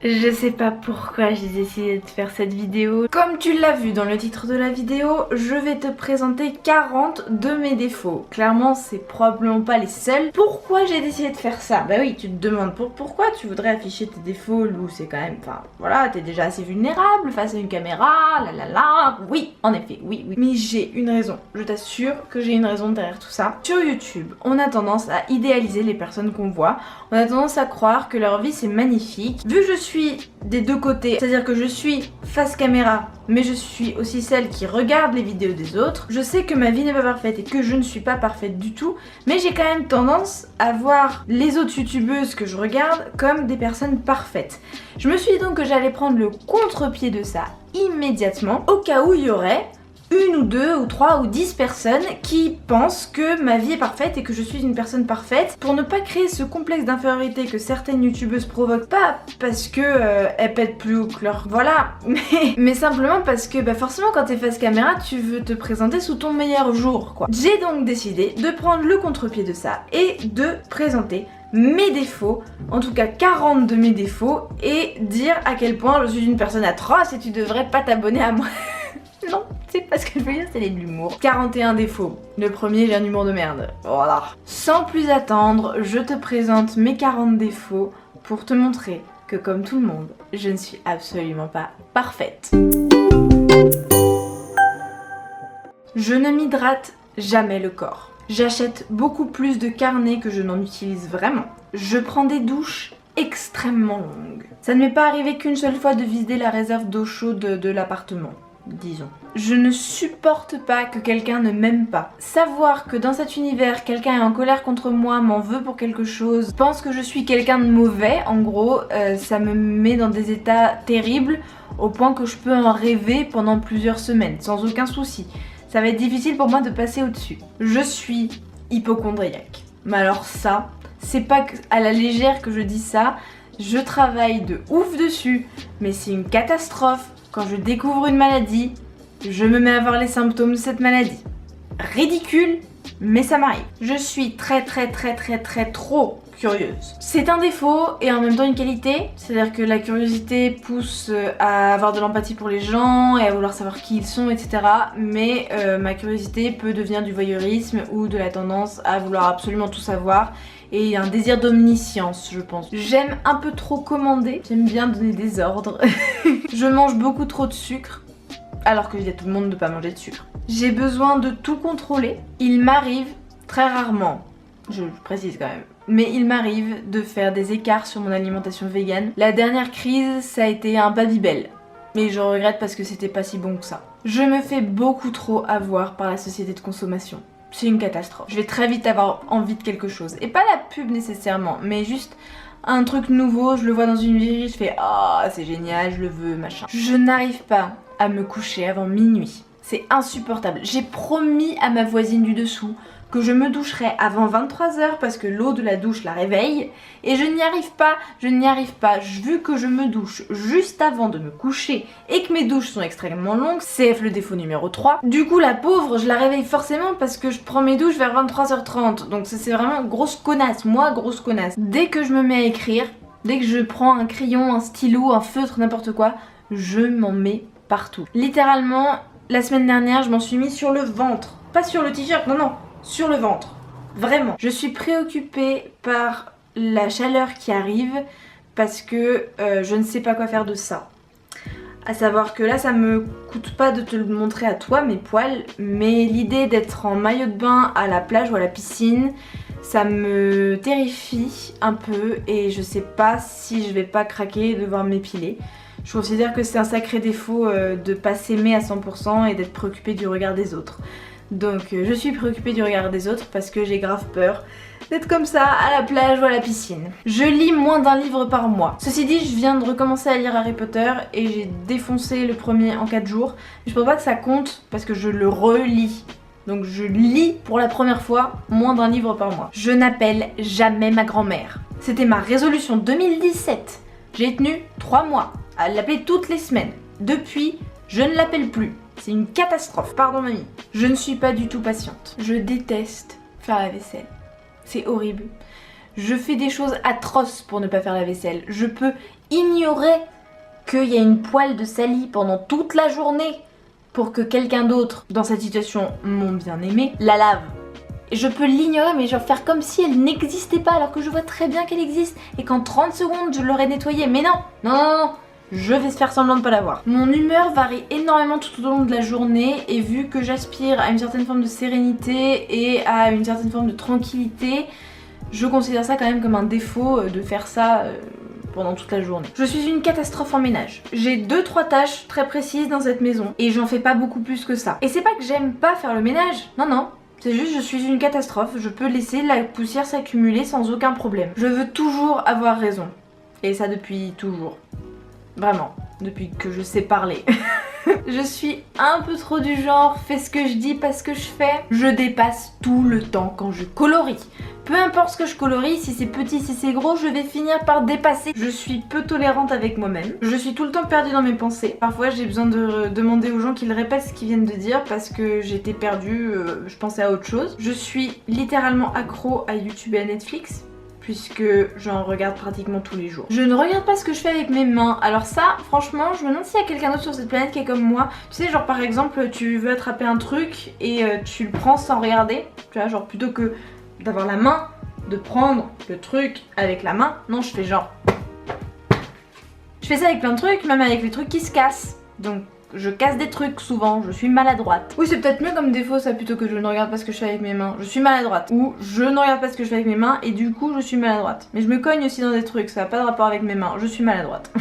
Je sais pas pourquoi j'ai décidé de faire cette vidéo. Comme tu l'as vu dans le titre de la vidéo, je vais te présenter 40 de mes défauts. Clairement, c'est probablement pas les seuls. Pourquoi j'ai décidé de faire ça? Bah oui, tu te demandes pourquoi tu voudrais afficher tes défauts, Lou, c'est quand même... Enfin, voilà, t'es déjà assez vulnérable face à une caméra, Oui, en effet, oui. Mais j'ai une raison, je t'assure que j'ai une raison derrière tout ça. Sur YouTube, on a tendance à idéaliser les personnes qu'on voit. On a tendance à croire que leur vie c'est magnifique. Vu que je suis des deux côtés, c'est-à-dire que je suis face caméra, mais je suis aussi celle qui regarde les vidéos des autres, je sais que ma vie n'est pas parfaite et que je ne suis pas parfaite du tout, mais j'ai quand même tendance à voir les autres youtubeuses que je regarde comme des personnes parfaites. Je me suis dit donc que j'allais prendre le contre-pied de ça immédiatement, au cas où il y aurait une ou deux ou trois ou 10 personnes qui pensent que ma vie est parfaite et que je suis une personne parfaite, pour ne pas créer ce complexe d'infériorité que certaines youtubeuses provoquent, pas parce que elles pètent plus haut que leur... Voilà, mais simplement parce que forcément quand t'es face caméra, tu veux te présenter sous ton meilleur jour, quoi. J'ai donc décidé de prendre le contre-pied de ça et de présenter mes défauts, en tout cas 40 de mes défauts, et dire à quel point je suis une personne atroce et tu devrais pas t'abonner à moi. Non, c'est pas ce que je veux dire, c'est de l'humour. 41 défauts. Le premier, j'ai un humour de merde. Voilà. Sans plus attendre, je te présente mes 40 défauts pour te montrer que comme tout le monde, je ne suis absolument pas parfaite. Je ne m'hydrate jamais le corps. J'achète beaucoup plus de carnets que je n'en utilise vraiment. Je prends des douches extrêmement longues. Ça ne m'est pas arrivé qu'une seule fois de vider la réserve d'eau chaude de l'appartement. Disons. Je ne supporte pas que quelqu'un ne m'aime pas. Savoir que dans cet univers, quelqu'un est en colère contre moi, m'en veut pour quelque chose, pense que je suis quelqu'un de mauvais, en gros, ça me met dans des états terribles, au point que je peux en rêver pendant plusieurs semaines, sans aucun souci. Ça va être difficile pour moi de passer au-dessus. Je suis hypocondriaque. Mais alors ça, c'est pas à la légère que je dis ça, je travaille de ouf dessus, mais c'est une catastrophe. Quand je découvre une maladie, je me mets à voir les symptômes de cette maladie. Ridicule, mais ça m'arrive. Je suis très trop curieuse. C'est un défaut et en même temps une qualité, c'est-à-dire que la curiosité pousse à avoir de l'empathie pour les gens et à vouloir savoir qui ils sont, etc. Mais ma curiosité peut devenir du voyeurisme ou de la tendance à vouloir absolument tout savoir. Et un désir d'omniscience, je pense. J'aime un peu trop commander, j'aime bien donner des ordres. Je mange beaucoup trop de sucre, alors que je dis à tout le monde de pas manger de sucre. J'ai besoin de tout contrôler. Il m'arrive, très rarement, je précise quand même, mais il m'arrive de faire des écarts sur mon alimentation végane. La dernière crise, ça a été un Babybel. Mais je regrette parce que c'était pas si bon que ça. Je me fais beaucoup trop avoir par la société de consommation. C'est une catastrophe. Je vais très vite avoir envie de quelque chose. Et pas la pub nécessairement, mais juste un truc nouveau, je le vois dans une vitrine, je fais « Ah, c'est génial, je le veux, machin ». Je n'arrive pas à me coucher avant minuit. C'est insupportable. J'ai promis à ma voisine du dessous que je me doucherais avant 23h parce que l'eau de la douche la réveille. Et je n'y arrive pas. Vu que je me douche juste avant de me coucher et que mes douches sont extrêmement longues, CF le défaut numéro 3. Du coup la pauvre, je la réveille forcément parce que je prends mes douches vers 23h30. Donc c'est vraiment grosse connasse, moi grosse connasse. Dès que je me mets à écrire, dès que je prends un crayon, un stylo, un feutre, n'importe quoi, je m'en mets partout. Littéralement, la semaine dernière, je m'en suis mis sur le ventre. Pas sur le t-shirt, non, sur le ventre. Vraiment. Je suis préoccupée par la chaleur qui arrive parce que je ne sais pas quoi faire de ça. À savoir que là, ça me coûte pas de te le montrer à toi, mes poils, mais l'idée d'être en maillot de bain à la plage ou à la piscine, ça me terrifie un peu et je sais pas si je vais pas craquer et devoir m'épiler. Je considère que c'est un sacré défaut de pas s'aimer à 100% et d'être préoccupée du regard des autres. Donc je suis préoccupée du regard des autres parce que j'ai grave peur d'être comme ça à la plage ou à la piscine. Je lis moins d'un livre par mois. Ceci dit, je viens de recommencer à lire Harry Potter et j'ai défoncé le premier en 4 jours. Je pense pas que ça compte parce que je le relis. Donc je lis pour la première fois moins d'un livre par mois. Je n'appelle jamais ma grand-mère. C'était ma résolution 2017. J'ai tenu 3 mois à l'appeler toutes les semaines. Depuis, je ne l'appelle plus. C'est une catastrophe, pardon mamie. Je ne suis pas du tout patiente. Je déteste faire la vaisselle. C'est horrible. Je fais des choses atroces pour ne pas faire la vaisselle. Je peux ignorer qu'il y a une poêle de Sally pendant toute la journée pour que quelqu'un d'autre, dans cette situation, mon bien-aimé, la lave. Et je peux l'ignorer, mais genre faire comme si elle n'existait pas alors que je vois très bien qu'elle existe et qu'en 30 secondes je l'aurais nettoyée. Mais non, non, non, non, je vais faire semblant de pas la voir. Mon humeur varie énormément tout au long de la journée et vu que j'aspire à une certaine forme de sérénité et à une certaine forme de tranquillité, je considère ça quand même comme un défaut de faire ça pendant toute la journée. Je suis une catastrophe en ménage. J'ai 2-3 tâches très précises dans cette maison et j'en fais pas beaucoup plus que ça. Et c'est pas que j'aime pas faire le ménage, non non. C'est juste je suis une catastrophe, je peux laisser la poussière s'accumuler sans aucun problème. Je veux toujours avoir raison. Et ça depuis toujours. Vraiment, depuis que je sais parler. Je suis un peu trop du genre fais ce que je dis, pas ce que je fais. Je dépasse tout le temps quand je colorie. Peu importe ce que je colorie, si c'est petit, si c'est gros, je vais finir par dépasser. Je suis peu tolérante avec moi-même. Je suis tout le temps perdue dans mes pensées. Parfois j'ai besoin de demander aux gens qu'ils répètent ce qu'ils viennent de dire parce que j'étais perdue, je pensais à autre chose. Je suis littéralement accro à YouTube et à Netflix, puisque j'en regarde pratiquement tous les jours. Je ne regarde pas ce que je fais avec mes mains. Alors ça, franchement, je me demande s'il y a quelqu'un d'autre sur cette planète qui est comme moi. Tu sais, genre par exemple, tu veux attraper un truc et tu le prends sans regarder. Tu vois, genre plutôt que d'avoir la main, de prendre le truc avec la main. Non, je fais genre... Je fais ça avec plein de trucs, même avec les trucs qui se cassent. Donc... je casse des trucs souvent, je suis maladroite. Oui, c'est peut-être mieux comme défaut ça plutôt que je ne regarde pas ce que je fais avec mes mains. Je suis maladroite. Ou je ne regarde pas ce que je fais avec mes mains et du coup je suis maladroite. Mais je me cogne aussi dans des trucs, ça n'a pas de rapport avec mes mains. Je suis maladroite.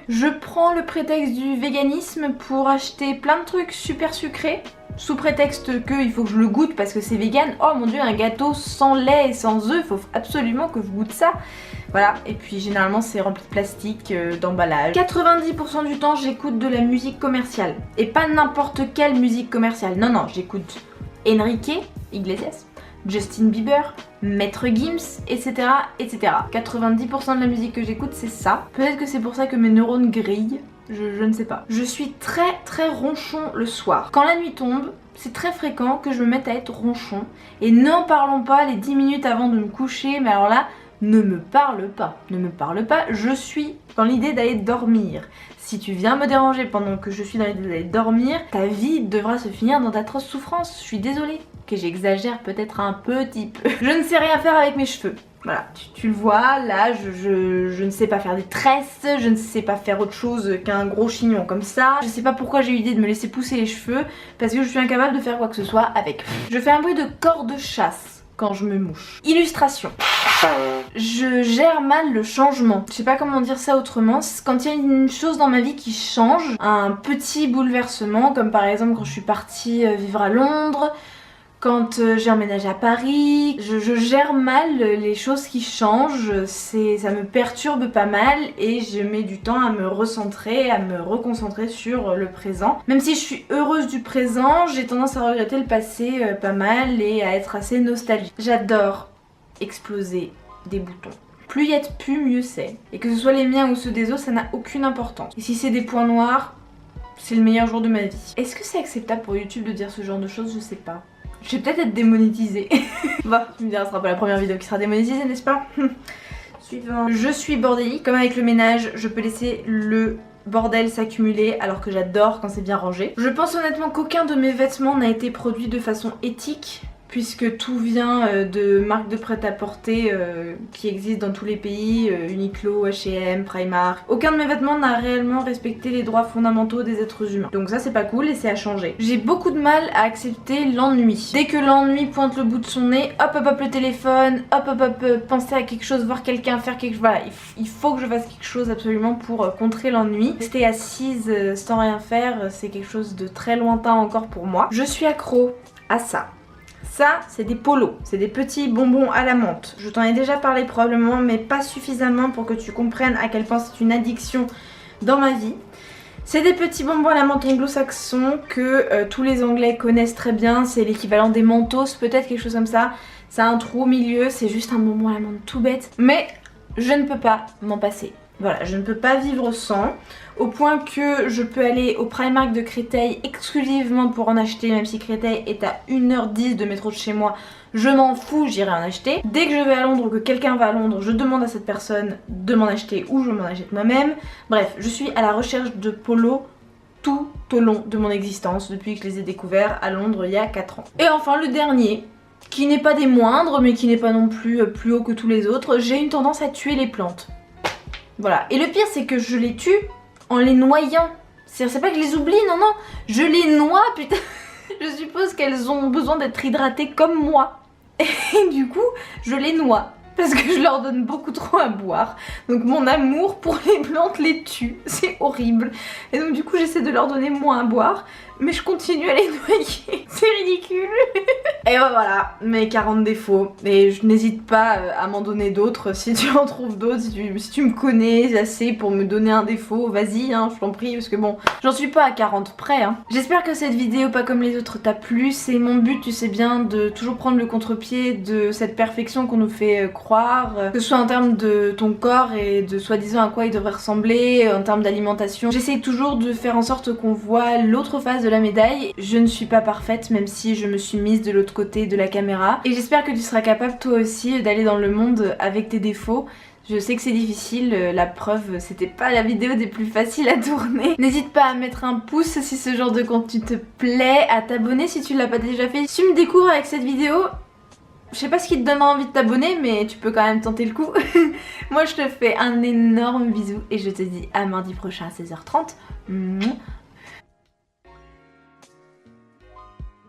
Je prends le prétexte du véganisme pour acheter plein de trucs super sucrés. Sous prétexte que il faut que je le goûte parce que c'est vegan. Oh mon dieu, un gâteau sans lait et sans œufs, il faut absolument que je goûte ça. Voilà, et puis généralement c'est rempli de plastique, d'emballage. 90% du temps j'écoute de la musique commerciale. Et pas n'importe quelle musique commerciale. Non, non, j'écoute Enrique Iglesias, Justin Bieber, Maître Gims, etc. etc. 90% de la musique que j'écoute c'est ça. Peut-être que c'est pour ça que mes neurones grillent. Je ne sais pas. Je suis très ronchon le soir. Quand la nuit tombe, c'est très fréquent que je me mette à être ronchon. Et n'en parlons pas les 10 minutes avant de me coucher, mais alors là, ne me parle pas. Ne me parle pas, je suis dans l'idée d'aller dormir. Si tu viens me déranger pendant que je suis dans l'idée d'aller dormir, ta vie devra se finir dans d'atroces souffrances. Je suis désolée. Que j'exagère peut-être un petit peu. Je ne sais rien faire avec mes cheveux. Voilà, tu le vois, là je ne sais pas faire des tresses, je ne sais pas faire autre chose qu'un gros chignon comme ça. Je sais pas pourquoi j'ai eu l'idée de me laisser pousser les cheveux, parce que je suis incapable de faire quoi que ce soit avec. Je fais un bruit de corde de chasse quand je me mouche. Illustration. Je gère mal le changement. Je sais pas comment dire ça autrement. Quand il y a une chose dans ma vie qui change, un petit bouleversement, comme par exemple quand je suis partie vivre à Londres, quand j'ai emménagé à Paris, je gère mal les choses qui changent, ça me perturbe pas mal et je mets du temps à me recentrer, à me reconcentrer sur le présent. Même si je suis heureuse du présent, j'ai tendance à regretter le passé pas mal et à être assez nostalgique. J'adore exploser des boutons. Plus il y a de pus, mieux c'est. Et que ce soit les miens ou ceux des autres, ça n'a aucune importance. Et si c'est des points noirs, c'est le meilleur jour de ma vie. Est-ce que c'est acceptable pour YouTube de dire ce genre de choses? Je sais pas. Je vais peut-être être démonétisée. Bon, tu me diras, ce sera pas la première vidéo qui sera démonétisée, n'est-ce pas? Suivant. Je suis bordélique. Comme avec le ménage, je peux laisser le bordel s'accumuler alors que j'adore quand c'est bien rangé. Je pense honnêtement qu'aucun de mes vêtements n'a été produit de façon éthique, puisque tout vient de marques de prêt-à-porter qui existent dans tous les pays, Uniqlo, H&M, Primark. Aucun de mes vêtements n'a réellement respecté les droits fondamentaux des êtres humains. Donc ça c'est pas cool et c'est à changer. J'ai beaucoup de mal à accepter l'ennui. Dès que l'ennui pointe le bout de son nez, hop hop hop le téléphone, hop hop hop penser à quelque chose, voir quelqu'un faire quelque chose. Voilà, il faut que je fasse quelque chose absolument pour contrer l'ennui. Rester assise sans rien faire, c'est quelque chose de très lointain encore pour moi. Je suis accro à ça. Ça, c'est des polos, c'est des petits bonbons à la menthe. Je t'en ai déjà parlé probablement, mais pas suffisamment pour que tu comprennes à quel point c'est une addiction dans ma vie. C'est des petits bonbons à la menthe anglo-saxons que tous les Anglais connaissent très bien. C'est l'équivalent des Mentos, peut-être quelque chose comme ça. Ça a un trou au milieu, c'est juste un bonbon à la menthe tout bête. Mais je ne peux pas m'en passer. Voilà, je ne peux pas vivre sans, au point que je peux aller au Primark de Créteil exclusivement pour en acheter, même si Créteil est à 1h10 de métro de chez moi, je m'en fous, j'irai en acheter. Dès que je vais à Londres ou que quelqu'un va à Londres, je demande à cette personne de m'en acheter ou je m'en achète moi-même. Bref, je suis à la recherche de polos tout au long de mon existence, depuis que je les ai découverts à Londres il y a 4 ans. Et enfin le dernier, qui n'est pas des moindres, mais qui n'est pas non plus plus haut que tous les autres, j'ai une tendance à tuer les plantes. Voilà, et le pire c'est que je les tue en les noyant. C'est pas que je les oublie, non, non, je les noie, putain. Je suppose qu'elles ont besoin d'être hydratées comme moi. Et du coup, je les noie. Parce que je leur donne beaucoup trop à boire. Donc mon amour pour les plantes les tue. C'est horrible. Et donc du coup, j'essaie de leur donner moins à boire. Mais je continue à les noyer. C'est ridicule. Et voilà, mes 40 défauts. Et je n'hésite pas à m'en donner d'autres. Si tu en trouves d'autres, si tu me connais assez pour me donner un défaut, vas-y, hein, je t'en prie. Parce que bon, j'en suis pas à 40 près. Hein. J'espère que cette vidéo, pas comme les autres, t'a plu. C'est mon but, tu sais bien, de toujours prendre le contre-pied de cette perfection qu'on nous fait croire. Que ce soit en termes de ton corps et de soi-disant à quoi il devrait ressembler, en termes d'alimentation. J'essaye toujours de faire en sorte qu'on voit l'autre face de la médaille. Je ne suis pas parfaite, même si je me suis mise de l'autre côté de la caméra. Et j'espère que tu seras capable toi aussi d'aller dans le monde avec tes défauts. Je sais que c'est difficile, la preuve, c'était pas la vidéo des plus faciles à tourner. N'hésite pas à mettre un pouce si ce genre de contenu te plaît, à t'abonner si tu l'as pas déjà fait. Si tu me découvres avec cette vidéo, je sais pas ce qui te donnera envie de t'abonner, mais tu peux quand même tenter le coup. Moi je te fais un énorme bisou et je te dis à mardi prochain à 16h30.